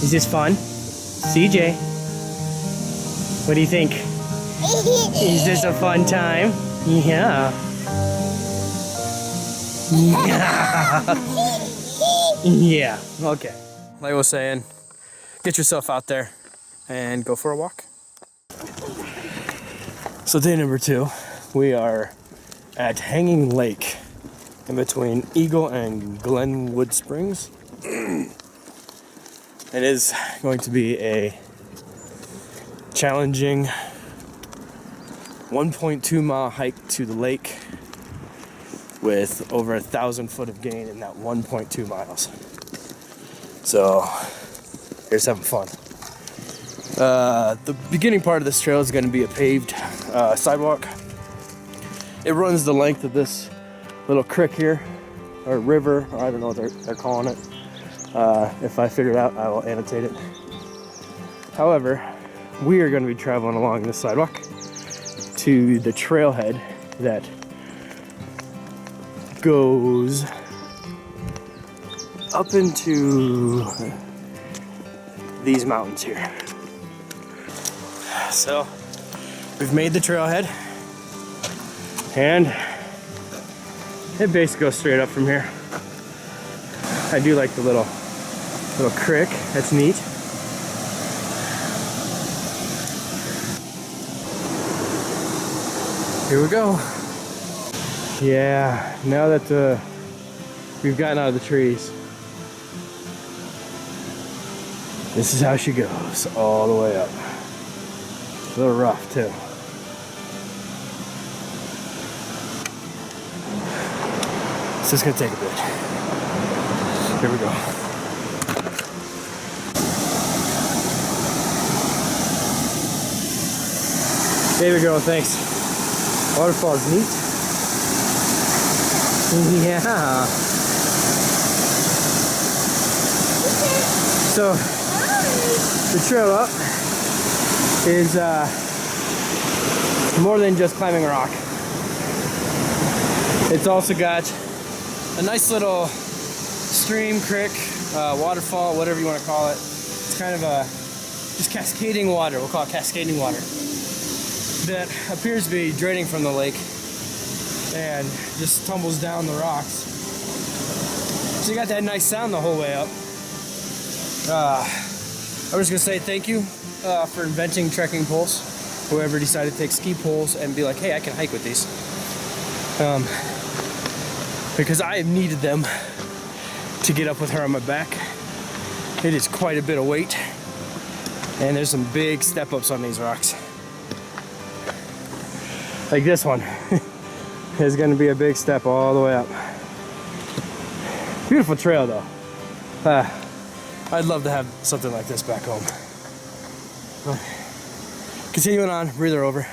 Is this fun? CJ, what do you think? Is this a fun time? Yeah. Yeah, okay. Like I was saying, get yourself out there and go for a walk. So day number 2, we are at Hanging Lake in between Eagle and Glenwood Springs. It is going to be a challenging 1.2 mile hike to the lake with over 1,000 foot of gain in that 1.2 miles. So here's having fun. The beginning part of this trail is going to be a paved sidewalk. It runs the length of this little creek here, or river, or I don't know what they're calling it. If I figure it out, I will annotate it. However, we are going to be traveling along this sidewalk to the trailhead that goes up into these mountains here. So we've made the trailhead, and it basically goes straight up from here. I do like the little creek. That's neat. Here we go. Yeah, now that we've gotten out of the trees, this is how she goes all the way up. A little rough too. It's just gonna take a bit. Here we go. Baby girl, thanks. Waterfall's neat. Yeah. So the trail up is more than just climbing a rock. It's also got a nice little stream, creek, waterfall, whatever you want to call it. It's kind of a just cascading water. We'll call it cascading water that appears to be draining from the lake and just tumbles down the rocks. So you got that nice sound the whole way up. I was gonna say thank you for inventing trekking poles. Whoever decided to take ski poles and be like, hey, I can hike with these. Because I have needed them to get up with her on my back. It is quite a bit of weight, and there's some big step ups on these rocks. Like this one is gonna be a big step all the way up. Beautiful trail though. I'd love to have something like this back home. Continuing on, breather over.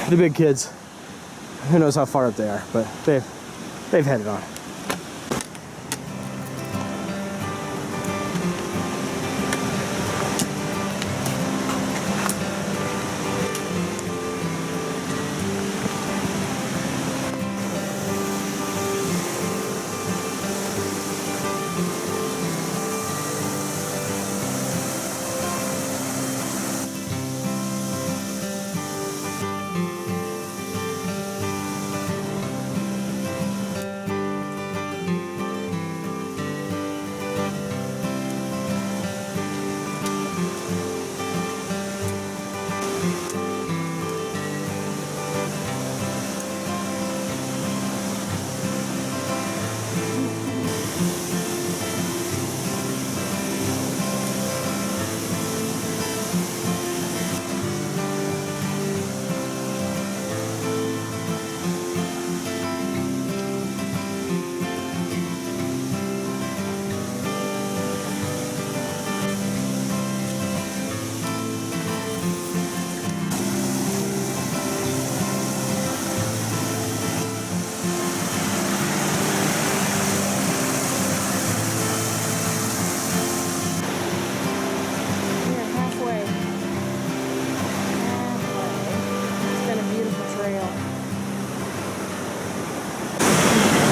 The big kids, who knows how far up they are, but they've headed on.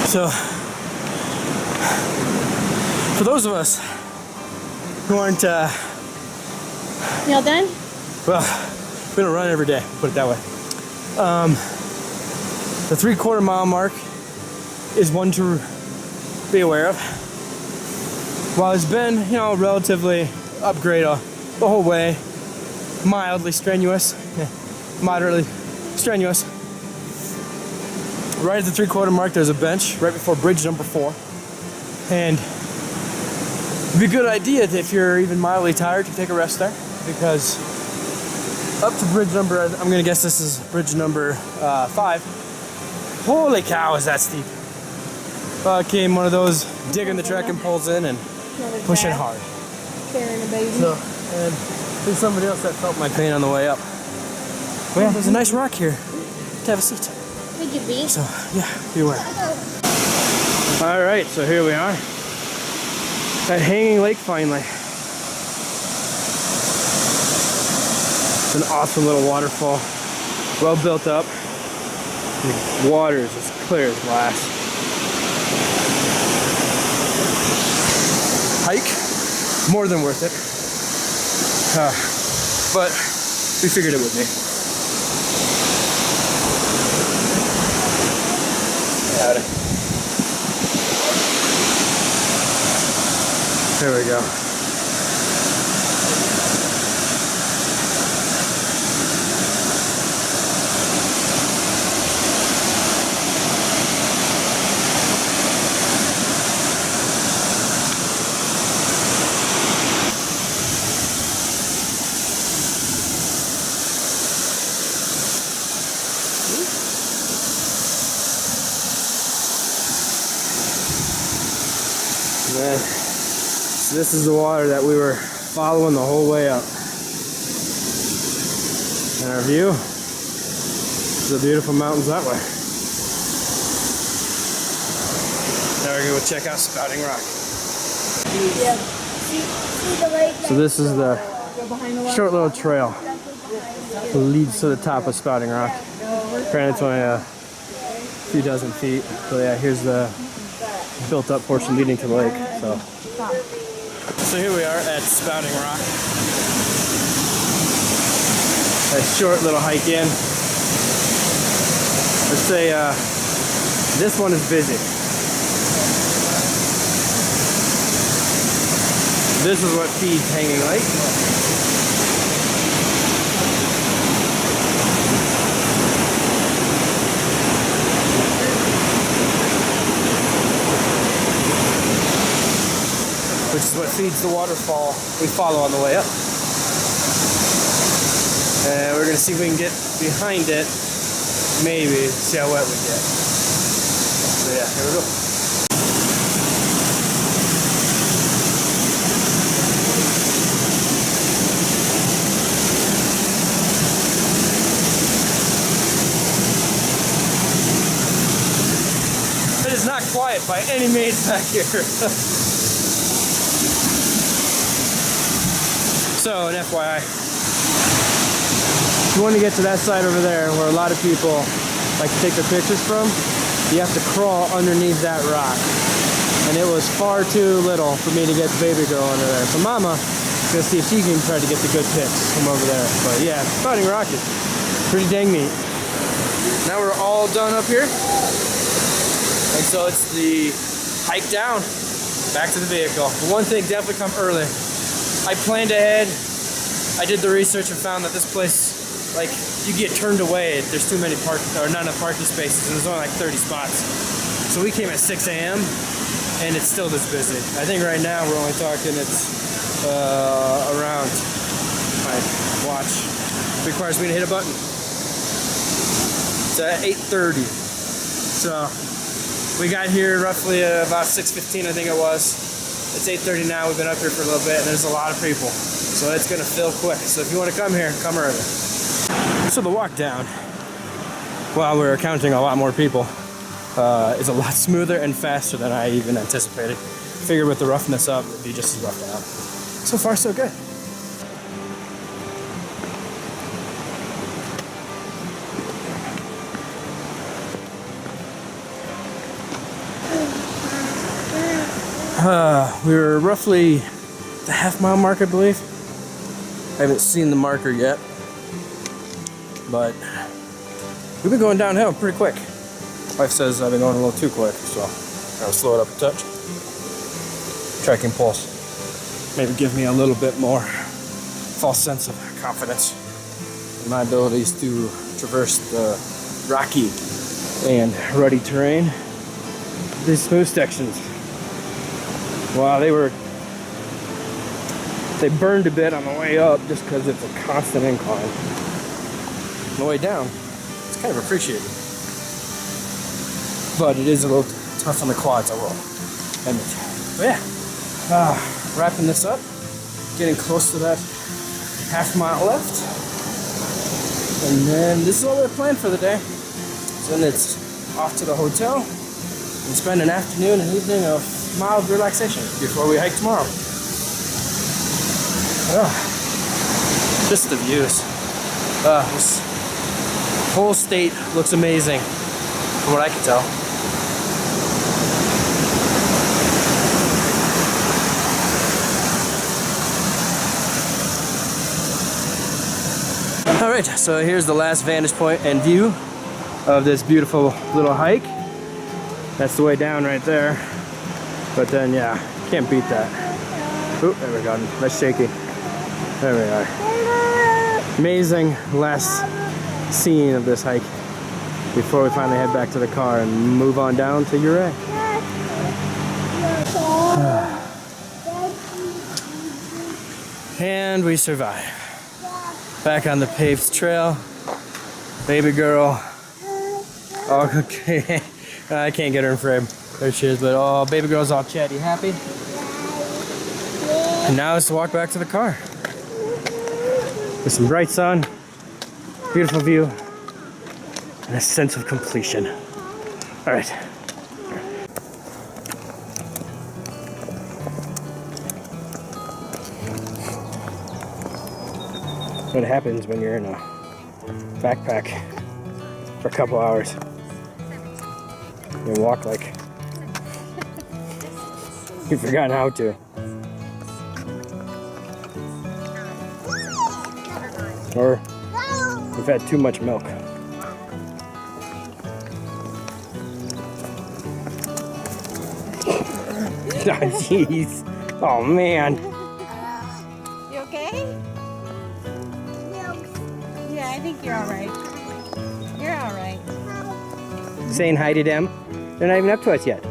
So, for those of us who aren't, Y'all done? well, we don't run every day, put it that way. The 3/4 mile mark is one to be aware of. While it's been, you know, relatively upgrade the whole way, mildly strenuous, moderately strenuous. Right at the 3/4 mark, there's a bench right before bridge number 4, and it'd be a good idea if you're even mildly tired to take a rest there, because up to bridge number, I'm gonna guess this is bridge number 5. Holy cow, is that steep! Came one of those digging the trekking poles in and pushing hard. Carrying a baby. So, and there's somebody else that felt my pain on the way up. Well, yeah, there's a nice rock here to have a seat. Would you be? So, yeah, beware. All right, so here we are at Hanging Lake finally. It's an awesome little waterfall, well built up. The water is as clear as glass. Hike, more than worth it. But we figured it would be. There we go. Man, so this is the water that we were following the whole way up. And our view is the beautiful mountains that way. Now we're going to go check out Spouting Rock. Yeah. See the lake? So this is the short little trail that leads to the top of Spouting Rock. Granted, it's only a few dozen feet, but yeah, here's the built up portion leading to the lake. So here we are at Spouting Rock. A short little hike in. Let's say this one is busy. This is what feeds Hanging Lake. Which is what feeds the waterfall we follow on the way up. And we're gonna see if we can get behind it, maybe, see how wet we get. So yeah, here we go. It is not quiet by any means back here. So, an FYI, if you want to get to that side over there where a lot of people like to take their pictures from, you have to crawl underneath that rock. And it was far too little for me to get the baby girl under there. So Mama is going to see if she can try to get the good pics from over there. But yeah, Spouting Rock is pretty dang neat. Now we're all done up here. And so it's the hike down, back to the vehicle. But one thing, definitely come early. I planned ahead. I did the research and found that this place, like, you get turned away. There's too many not enough parking spaces, and there's only like 30 spots. So we came at 6 a.m. and it's still this busy. I think right now we're only talking it's around. My watch requires me to hit a button. It's at 8:30. So we got here roughly about 6:15, I think it was. It's 8:30 now. We've been up here for a little bit, and there's a lot of people. So it's going to fill quick. So if you want to come here, come early. So the walk down, while we're counting a lot more people, is a lot smoother and faster than I even anticipated. Figured with the roughness up, it'd be just as rough down. So far, so good. We were roughly the half-mile mark, I believe. I haven't seen the marker yet, but we've been going downhill pretty quick. Wife says I've been going a little too quick, so I'll slow it up a touch. Tracking pulse. Maybe give me a little bit more false sense of confidence in my abilities to traverse the rocky and ruddy terrain. These smooth sections. Wow, they burned a bit on the way up just because it's a constant incline. On the way down, it's kind of appreciated. But it is a little tough on the quads, I will admit. But yeah, wrapping this up, getting close to that half-mile left. And then this is all we're planned for the day. So then it's off to the hotel and spend an afternoon and evening of mild relaxation before we hike tomorrow. Just the views. This whole state looks amazing from what I can tell. Alright, so here's the last vantage point and view of this beautiful little hike. That's the way down right there. But then, yeah, can't beat that. Oh, there we go. That's shaky. There we are. Amazing last scene of this hike before we finally head back to the car and move on down to Ouray. And we survive. Back on the paved trail. Baby girl. Oh, okay. I can't get her in frame. There she is, but oh, baby girl's all chatty happy. And now it's to walk back to the car. With some bright sun, beautiful view, and a sense of completion. All right. What happens when you're in a backpack for a couple hours? You walk like you've forgotten how to. Or you've had too much milk. Oh, jeez. Oh, man. You okay? Yeah, I think you're all right. You're all right. Saying hi to them. They're not even up to us yet.